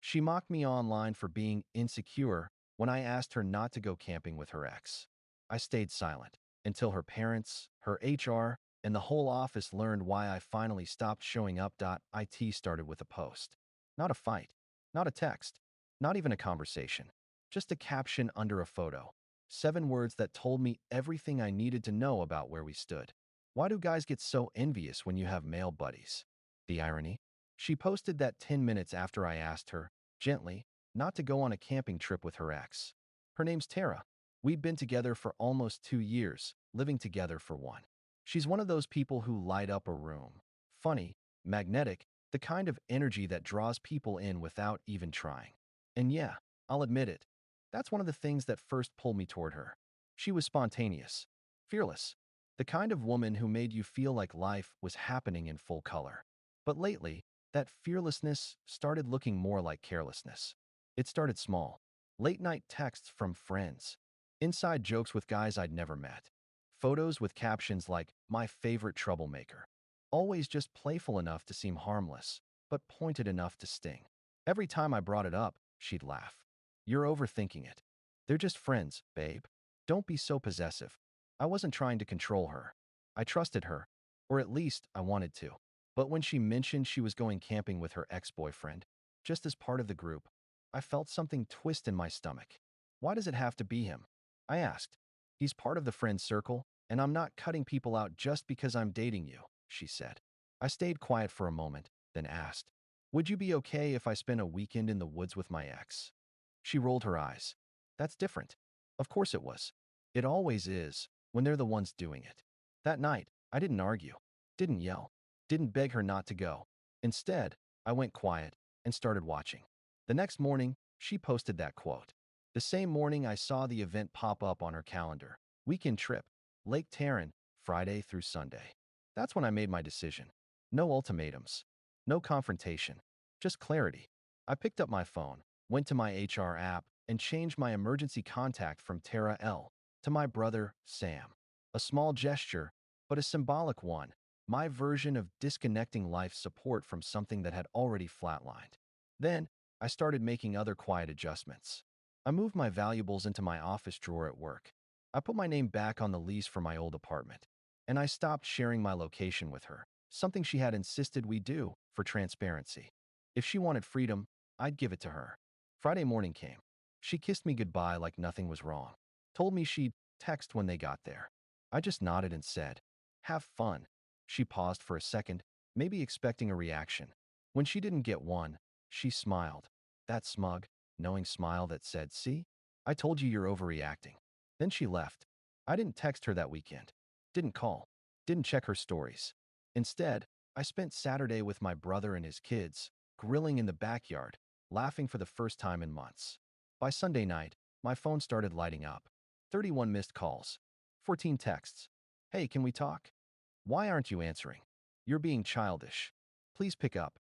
She mocked me online for being insecure when I asked her not to go camping with her ex. I stayed silent until her parents, her HR, and the whole office learned why I finally stopped showing up. It started with a post. Not a fight, not a text, not even a conversation, just a caption under a photo. 7 words that told me everything I needed to know about where we stood. Why do guys get so envious when you have male buddies? The irony? She posted that 10 minutes after I asked her, gently, not to go on a camping trip with her ex. Her name's Tara. We'd been together for almost 2 years, living together for one. She's one of those people who light up a room. Funny, magnetic, the kind of energy that draws people in without even trying. And yeah, I'll admit it. That's one of the things that first pulled me toward her. She was spontaneous, fearless, the kind of woman who made you feel like life was happening in full color. But lately, that fearlessness started looking more like carelessness. It started small. Late-night texts from friends. Inside jokes with guys I'd never met. Photos with captions like, "My favorite troublemaker." Always just playful enough to seem harmless, but pointed enough to sting. Every time I brought it up, she'd laugh. "You're overthinking it. They're just friends, babe. Don't be so possessive." I wasn't trying to control her. I trusted her, or at least I wanted to. But when she mentioned she was going camping with her ex-boyfriend, just as part of the group, I felt something twist in my stomach. "Why does it have to be him?" I asked. "He's part of the friend circle, and I'm not cutting people out just because I'm dating you," she said. I stayed quiet for a moment, then asked, "Would you be okay if I spent a weekend in the woods with my ex?" She rolled her eyes. "That's different." Of course it was. It always is, when they're the ones doing it. That night, I didn't argue, didn't yell, didn't beg her not to go. Instead, I went quiet and started watching. The next morning, she posted that quote. The same morning, I saw the event pop up on her calendar. Weekend trip, Lake Tarrant, Friday through Sunday. That's when I made my decision. No ultimatums, no confrontation, just clarity. I picked up my phone, went to my HR app, and changed my emergency contact from Tara L. to my brother, Sam. A small gesture, but a symbolic one. My version of disconnecting life support from something that had already flatlined. Then, I started making other quiet adjustments. I moved my valuables into my office drawer at work. I put my name back on the lease for my old apartment. And I stopped sharing my location with her, something she had insisted we do for transparency. If she wanted freedom, I'd give it to her. Friday morning came. She kissed me goodbye like nothing was wrong. Told me she'd text when they got there. I just nodded and said, "Have fun." She paused for a second, maybe expecting a reaction. When she didn't get one, she smiled. That smug, knowing smile that said, "See? I told you you're overreacting." Then she left. I didn't text her that weekend. Didn't call. Didn't check her stories. Instead, I spent Saturday with my brother and his kids, grilling in the backyard, laughing for the first time in months. By Sunday night, my phone started lighting up. 31 missed calls. 14 texts. "Hey, can we talk? Why aren't you answering? You're being childish. Please pick up."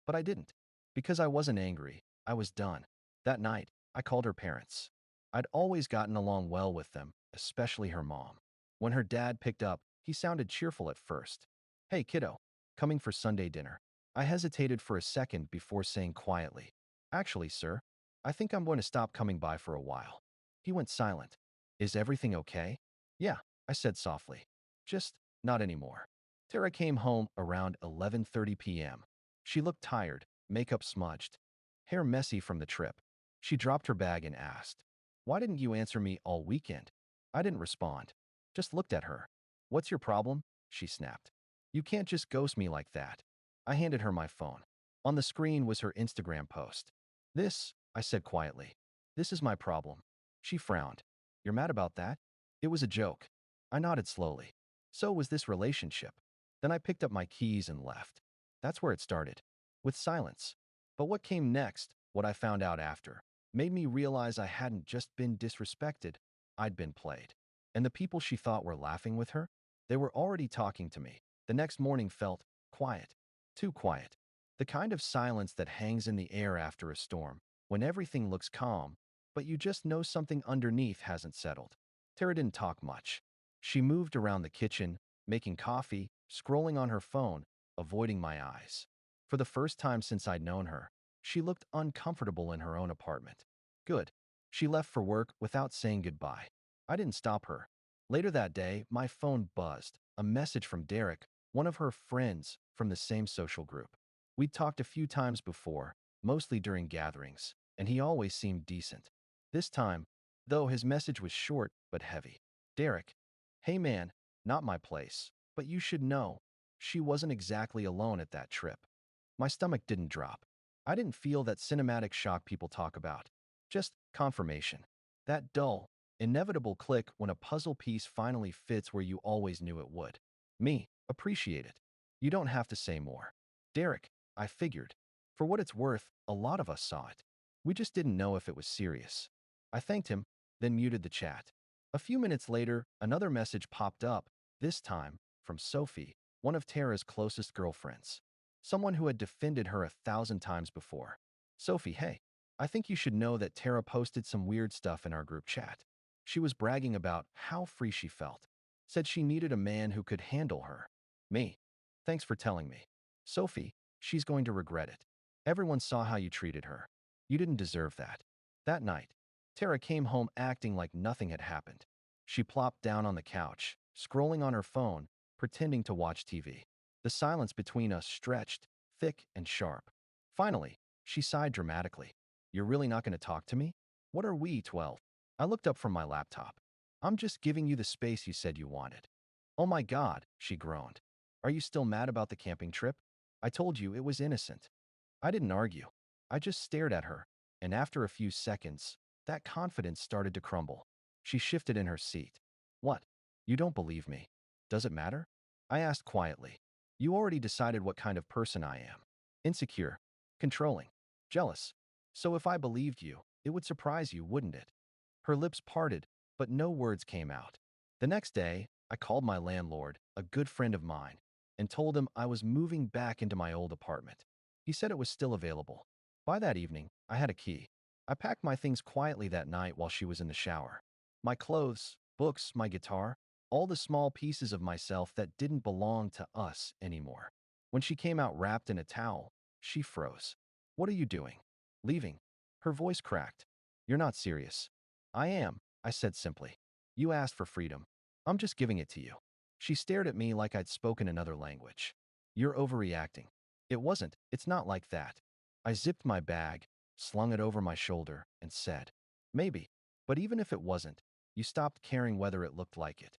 But I didn't. Because I wasn't angry. I was done. That night, I called her parents. I'd always gotten along well with them, especially her mom. When her dad picked up, he sounded cheerful at first. "Hey, kiddo. Coming for Sunday dinner." I hesitated for a second before saying quietly, "Actually, sir, I think I'm going to stop coming by for a while." He went silent. "Is everything okay?" "Yeah," I said softly. "Just not anymore." Tara came home around 11:30 p.m. She looked tired, makeup smudged, hair messy from the trip. She dropped her bag and asked, "Why didn't you answer me all weekend?" I didn't respond, just looked at her. "What's your problem?" she snapped. "You can't just ghost me like that." I handed her my phone. On the screen was her Instagram post. "This," I said quietly, "this is my problem." She frowned. "You're mad about that?" It was a joke. I nodded slowly. So was this relationship. Then I picked up my keys and left. That's where it started. With silence. But what came next, what I found out after, made me realize I hadn't just been disrespected, I'd been played. And the people she thought were laughing with her, they were already talking to me. The next morning felt quiet. Too quiet. The kind of silence that hangs in the air after a storm, when everything looks calm, but you just know something underneath hasn't settled. Tara didn't talk much. She moved around the kitchen, making coffee, scrolling on her phone, avoiding my eyes. For the first time since I'd known her, She looked uncomfortable in her own apartment. Good. She left for work without saying goodbye. I didn't stop her. Later that day, my phone buzzed. A message from Derek, one of her friends from the same social group. We'd talked a few times before, mostly during gatherings, and he always seemed decent. This time, though, his message was short but heavy. Derek, hey man, not my place, but you should know, she wasn't exactly alone at that trip. My stomach didn't drop. I didn't feel that cinematic shock people talk about. Just confirmation. That dull, inevitable click when a puzzle piece finally fits where you always knew it would. Me, appreciate it. You don't have to say more. Derek, I figured. For what it's worth, a lot of us saw it. We just didn't know if it was serious. I thanked him, then muted the chat. A few minutes later, another message popped up, this time from Sophie, one of Tara's closest girlfriends. Someone who had defended her 1,000 times before. Sophie, hey, I think you should know that Tara posted some weird stuff in our group chat. She was bragging about how free she felt. Said she needed a man who could handle her. Me. Thanks for telling me. Sophie, she's going to regret it. Everyone saw how you treated her. You didn't deserve that. That night, Tara came home acting like nothing had happened. She plopped down on the couch, scrolling on her phone, pretending to watch TV. The silence between us stretched, thick and sharp. Finally, she sighed dramatically. You're really not going to talk to me? What are we, 12? I looked up from my laptop. I'm just giving you the space you said you wanted. Oh my God, she groaned. Are you still mad about the camping trip? I told you it was innocent. I didn't argue. I just stared at her, and after a few seconds, that confidence started to crumble. She shifted in her seat. What? You don't believe me? Does it matter? I asked quietly. You already decided what kind of person I am. Insecure, controlling, jealous. So if I believed you, it would surprise you, wouldn't it? Her lips parted, but no words came out. The next day, I called my landlord, a good friend of mine, and told him I was moving back into my old apartment. He said it was still available. By that evening, I had a key. I packed my things quietly that night while she was in the shower. My clothes, books, my guitar, all the small pieces of myself that didn't belong to us anymore. When she came out wrapped in a towel, she froze. What are you doing? Leaving. Her voice cracked. You're not serious. I am, I said simply. You asked for freedom. I'm just giving it to you. She stared at me like I'd spoken another language. You're overreacting. It wasn't. It's not like that. I zipped my bag, slung it over my shoulder, and said, maybe. But even if it wasn't, you stopped caring whether it looked like it.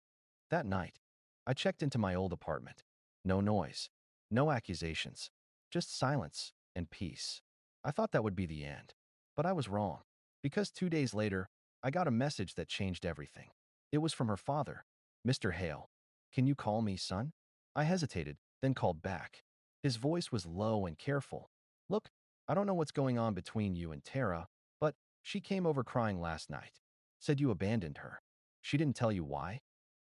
That night, I checked into my old apartment. No noise. No accusations. Just silence and peace. I thought that would be the end. But I was wrong. Because 2 days later, I got a message that changed everything. It was from her father. Mr. Hale, can you call me son? I hesitated, then called back. His voice was low and careful. Look, I don't know what's going on between you and Tara, but she came over crying last night. Said you abandoned her. She didn't tell you why?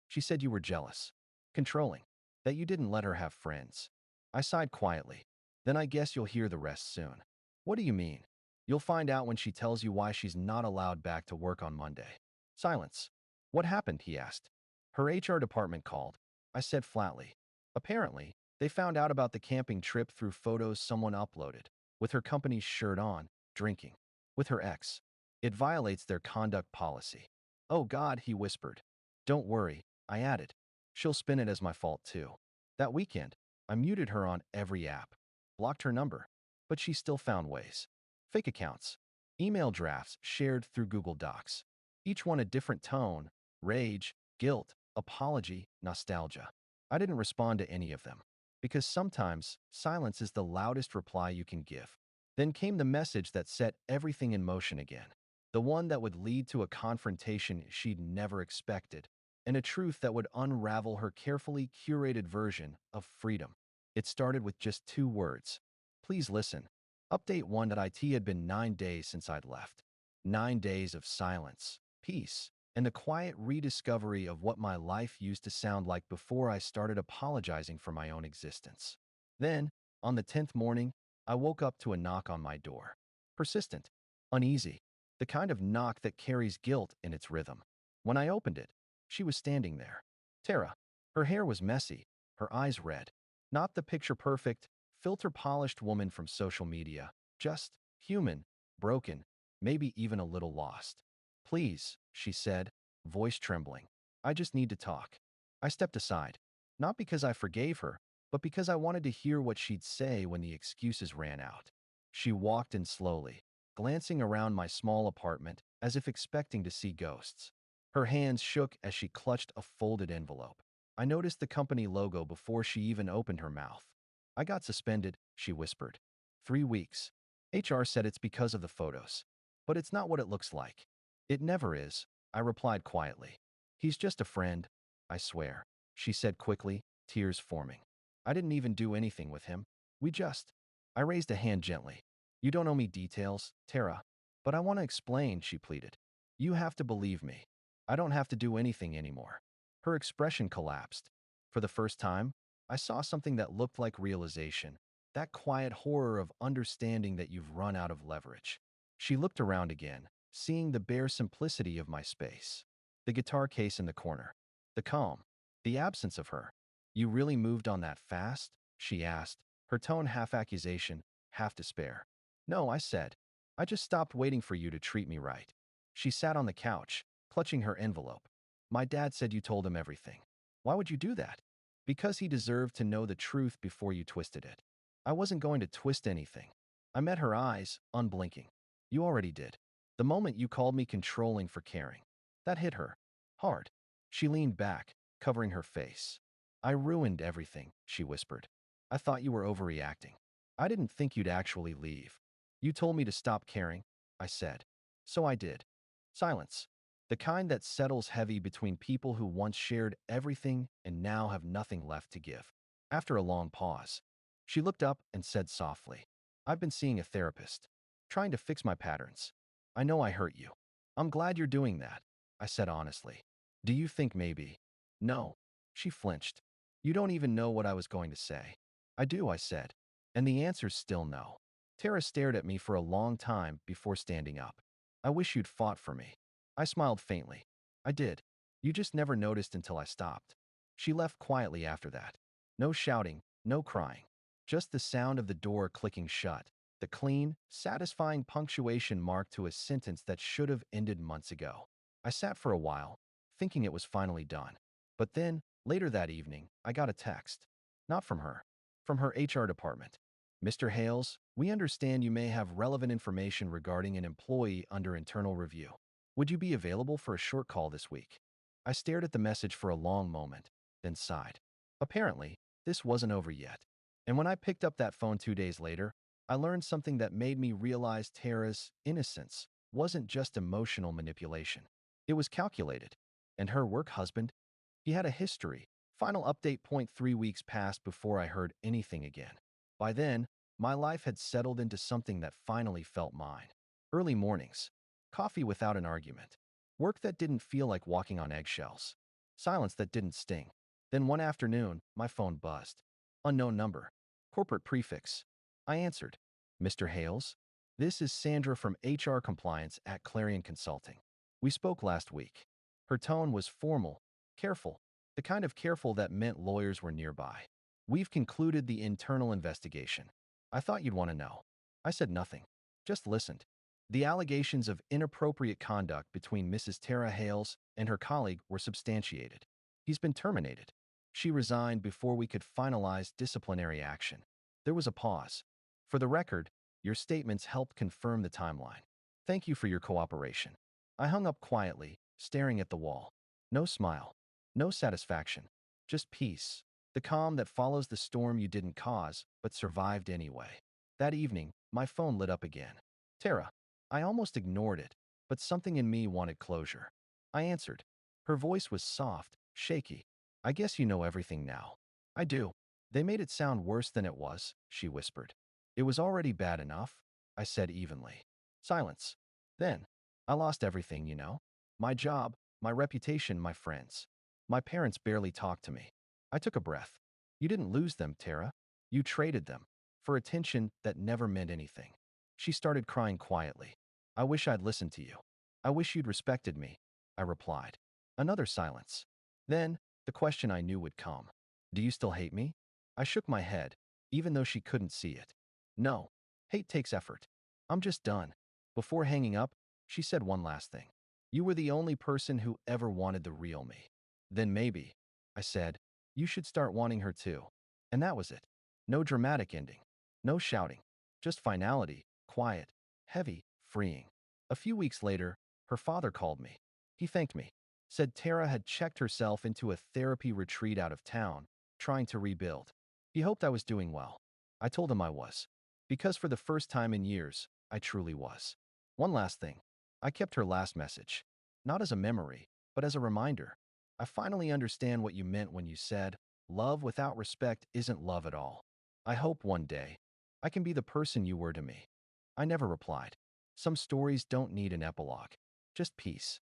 She said you were jealous, controlling, that you didn't let her have friends. I sighed quietly. Then I guess you'll hear the rest soon. What do you mean? You'll find out when she tells you why she's not allowed back to work on Monday. Silence. What happened? He asked. Her HR department called. I said flatly. Apparently, they found out about the camping trip through photos someone uploaded, with her company's shirt on, drinking, with her ex. It violates their conduct policy. Oh God, he whispered. Don't worry, I added. She'll spin it as my fault too. That weekend, I muted her on every app, blocked her number, but she still found ways. Fake accounts, email drafts shared through Google Docs. Each one a different tone, rage, guilt, apology, nostalgia. I didn't respond to any of them, because sometimes silence is the loudest reply you can give. Then came the message that set everything in motion again. The one that would lead to a confrontation she'd never expected, and a truth that would unravel her carefully curated version of freedom. It started with just 2 words. Please listen. Update 1. It had been 9 days since I'd left. 9 days of silence, peace, and the quiet rediscovery of what my life used to sound like before I started apologizing for my own existence. Then, on the 10th morning, I woke up to a knock on my door. Persistent, uneasy, the kind of knock that carries guilt in its rhythm. When I opened it, she was standing there. Tara. Her hair was messy, her eyes red. Not the picture-perfect, filter-polished woman from social media, just Human, broken, maybe even a little lost. Please, she said, voice trembling. I just need to talk. I stepped aside, not because I forgave her, but because I wanted to hear what she'd say when the excuses ran out. She walked in slowly, glancing around my small apartment as if expecting to see ghosts. Her hands shook as she clutched a folded envelope. I noticed the company logo before she even opened her mouth. I got suspended, she whispered. 3 weeks. HR said it's because of the photos. But it's not what it looks like. It never is, I replied quietly. He's just a friend, I swear, she said quickly, tears forming. I didn't even do anything with him. We just. I raised a hand gently. You don't owe me details, Tara. But I want to explain, she pleaded. You have to believe me. I don't have to do anything anymore. Her expression collapsed. For the first time, I saw something that looked like realization, that quiet horror of understanding that you've run out of leverage. She looked around again, seeing the bare simplicity of my space. The guitar case in the corner. The calm. The absence of her. You really moved on that fast? She asked, her tone half accusation, half despair. No, I said. I just stopped waiting for you to treat me right. She sat on the couch, clutching her envelope. My dad said you told him everything. Why would you do that? Because he deserved to know the truth before you twisted it. I wasn't going to twist anything. I met her eyes, unblinking. You already did. The moment you called me controlling for caring. That hit her. Hard. She leaned back, covering her face. I ruined everything, she whispered. I thought you were overreacting. I didn't think you'd actually leave. You told me to stop caring, I said. So I did. Silence. The kind that settles heavy between people who once shared everything and now have nothing left to give. After a long pause, she looked up and said softly, I've been seeing a therapist, trying to fix my patterns. I know I hurt you. I'm glad you're doing that, I said honestly. Do you think maybe? No. She flinched. You don't even know what I was going to say. I do, I said. And the answer's still no. Tara stared at me for a long time before standing up. I wish you'd fought for me. I smiled faintly. I did. You just never noticed until I stopped. She left quietly after that. No shouting, no crying. Just the sound of the door clicking shut. The clean, satisfying punctuation mark to a sentence that should have ended months ago. I sat for a while, thinking it was finally done. But then, later that evening, I got a text. Not from her. From her HR department. Mr. Hales, we understand you may have relevant information regarding an employee under internal review. Would you be available for a short call this week? I stared at the message for a long moment, then sighed. Apparently, this wasn't over yet. And when I picked up that phone 2 days later, I learned something that made me realize Tara's innocence wasn't just emotional manipulation. It was calculated. And her work husband? He had a history. Final update point 3 weeks passed before I heard anything again. By then, my life had settled into something that finally felt mine. Early mornings. Coffee without an argument. Work that didn't feel like walking on eggshells. Silence that didn't sting. Then one afternoon, my phone buzzed. Unknown number. Corporate prefix. I answered. Mr. Hales? This is Sandra from HR Compliance at Clarion Consulting. We spoke last week. Her tone was formal, careful, the kind of careful that meant lawyers were nearby. We've concluded the internal investigation. I thought you'd want to know. I said nothing, just listened. The allegations of inappropriate conduct between Mrs. Tara Hales and her colleague were substantiated. He's been terminated. She resigned before we could finalize disciplinary action. There was a pause. For the record, your statements helped confirm the timeline. Thank you for your cooperation. I hung up quietly, staring at the wall. No smile. No satisfaction. Just peace. The calm that follows the storm you didn't cause, but survived anyway. That evening, my phone lit up again. Tara. I almost ignored it, but something in me wanted closure. I answered. Her voice was soft, shaky. I guess you know everything now. I do. They made it sound worse than it was, she whispered. It was already bad enough, I said evenly. Silence. Then, I lost everything, you know. My job, my reputation, my friends. My parents barely talked to me. I took a breath. You didn't lose them, Tara. You traded them for attention that never meant anything. She started crying quietly. I wish I'd listened to you. I wish you'd respected me, I replied. Another silence. Then, the question I knew would come. Do you still hate me? I shook my head, even though she couldn't see it. No. Hate takes effort. I'm just done. Before hanging up, she said one last thing. You were the only person who ever wanted the real me. Then maybe, I said, you should start wanting her too. And that was it. No dramatic ending. No shouting. Just finality, quiet, heavy, freeing. A few weeks later, her father called me. He thanked me, said Tara had checked herself into a therapy retreat out of town, trying to rebuild. He hoped I was doing well. I told him I was. Because for the first time in years, I truly was. One last thing. I kept her last message. Not as a memory, but as a reminder. I finally understand what you meant when you said, love without respect isn't love at all. I hope one day I can be the person you were to me. I never replied. Some stories don't need an epilogue, just peace.